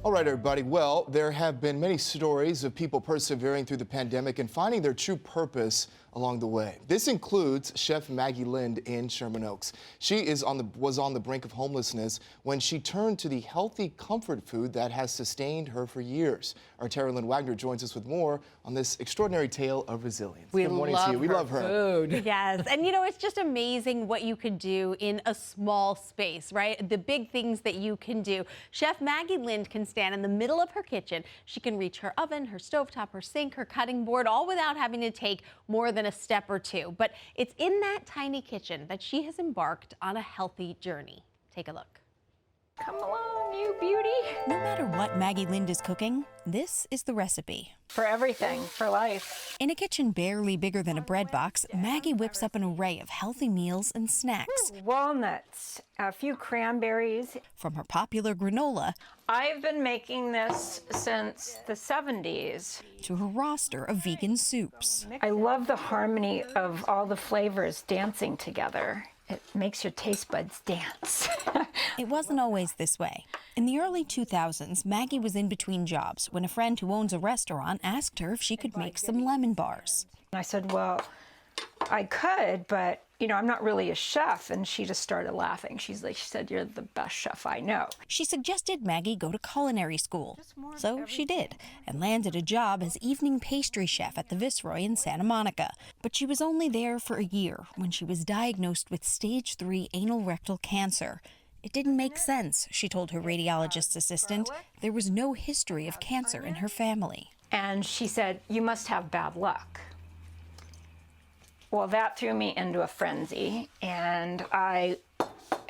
All right, everybody. Well, there have been many stories of people persevering through the pandemic and finding their true purpose along the way. This includes Chef Maggie1 in Sherman Oaks. She was on the brink of homelessness when she turned to the healthy comfort food that has sustained her for years. Our Taralynn Wagner joins us with more on this extraordinary tale of resilience. Good morning to you. We love her. Food. Yes, and you know, it's just amazing what you could do in a small space, right? The big things that you can do. Chef Maggie1 can stand in the middle of her kitchen. She can reach her oven, her stovetop, her sink, her cutting board, all without having to take more than a step or two. But it's in that tiny kitchen that she has embarked on a healthy journey. Take a look. Come along, you beauty. No matter what Maggie1 is cooking, this is the recipe. For everything, for life. In a kitchen barely bigger than a bread box, Maggie whips up an array of healthy meals and snacks. Walnuts, a few cranberries. From her popular granola I've been making this since the 70s. to her roster of vegan soups. I love the harmony of all the flavors dancing together. It makes your taste buds dance. It wasn't always this way. In the early 2000s, Maggie was in between jobs when a friend who owns a restaurant asked her if she could make some lemon bars. And I said, well, I could, but you know, I'm not really a chef. And she just started laughing. She said, you're the best chef I know. She suggested Maggie go to culinary school. So she did, and landed a job as evening pastry chef at the Viceroy in Santa Monica. But she was only there for a year when she was diagnosed with stage 3 anal rectal cancer. It didn't make sense, she told her radiologist's assistant. There was no history of cancer in her family. And she said, you must have bad luck. Well, that threw me into a frenzy, and I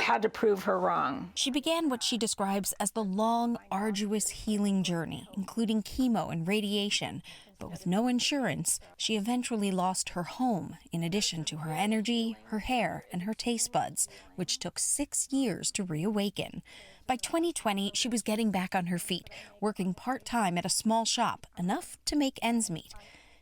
had to prove her wrong. She began what she describes as the long, arduous healing journey, including chemo and radiation. But with no insurance, she eventually lost her home, in addition to her energy, her hair, and her taste buds, which took 6 years to reawaken. By 2020, she was getting back on her feet, working part-time at a small shop, enough to make ends meet.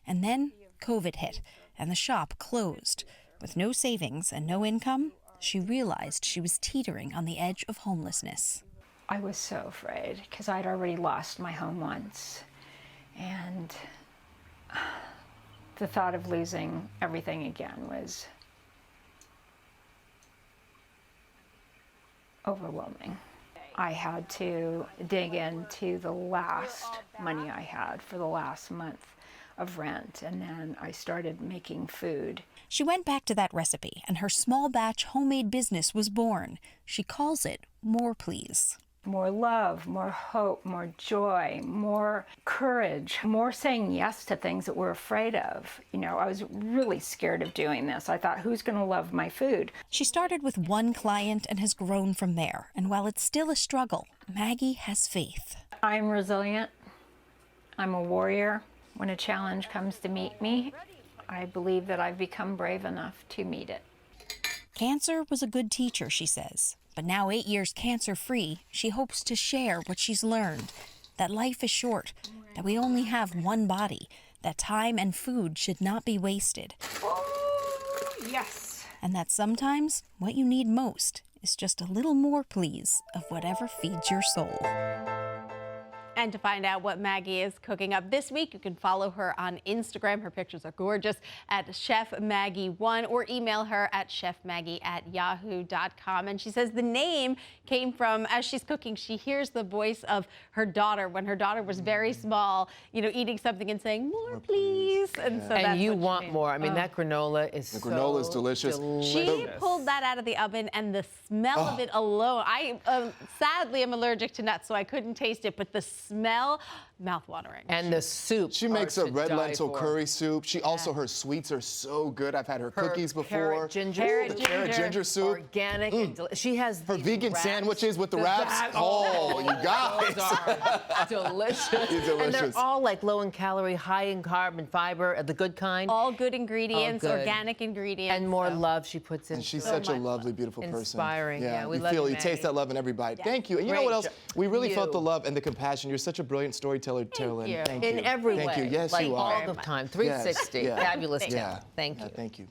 And then COVID hit, and the shop closed. With no savings and no income, she realized she was teetering on the edge of homelessness. I was so afraid because I'd already lost my home once. And the thought of losing everything again was overwhelming. I had to dig into the last money I had for the last month of rent, and then I started making food. She went back to that recipe, and her small batch homemade business was born. She calls it More Please. More love, more hope, more joy, more courage, more saying yes to things that we're afraid of. You know, I was really scared of doing this. I thought, who's going to love my food? She started with one client and has grown from there. And while it's still a struggle, Maggie has faith. I'm resilient. I'm a warrior. When a challenge comes to meet me, I believe that I've become brave enough to meet it. Cancer was a good teacher, she says. But now 8 years cancer-free, she hopes to share what she's learned. That life is short, that we only have one body, that time and food should not be wasted. Oh, yes. And that sometimes what you need most is just a little more please of whatever feeds your soul. And to find out what Maggie is cooking up this week, you can follow her on Instagram. Her pictures are gorgeous at ChefMaggie1, or email her at chefmaggie@yahoo.com. And she says the name came from, as she's cooking, she hears the voice of her daughter when her daughter was very small, you know, eating something and saying, more please. And so that's you what she want made. more. I mean, that granola is The granola is delicious. She pulled that out of the oven, and the smell of it alone, I sadly am allergic to nuts, so I couldn't taste it, but the smell, mouth-watering. And the soup. She makes a red lentil curry soup. She also, her sweets are so good. I've had her cookies before. Carrot ginger, Carrot ginger soup. Organic. And she has her vegan wraps. sandwiches with the wraps. Oh, you guys. Those are delicious. Delicious. And they're all like low in calorie, high in carb and fiber, the good kind. All good ingredients, All good. Organic ingredients. And more love she puts in. And she's so such a much lovely, beautiful person. Inspiring. Yeah, we you love feel, you, you taste Maggie. that love in every bite. Yeah. Thank you. And you know Great what else? job. We really felt You. the love and the compassion. You're such a brilliant storyteller, Taralynn. you. Thank you. In every Thank way. you. Yes, like you are. all the time. 360. Yes. Yeah. Fabulous Yeah. talent. Thank you. Thank you.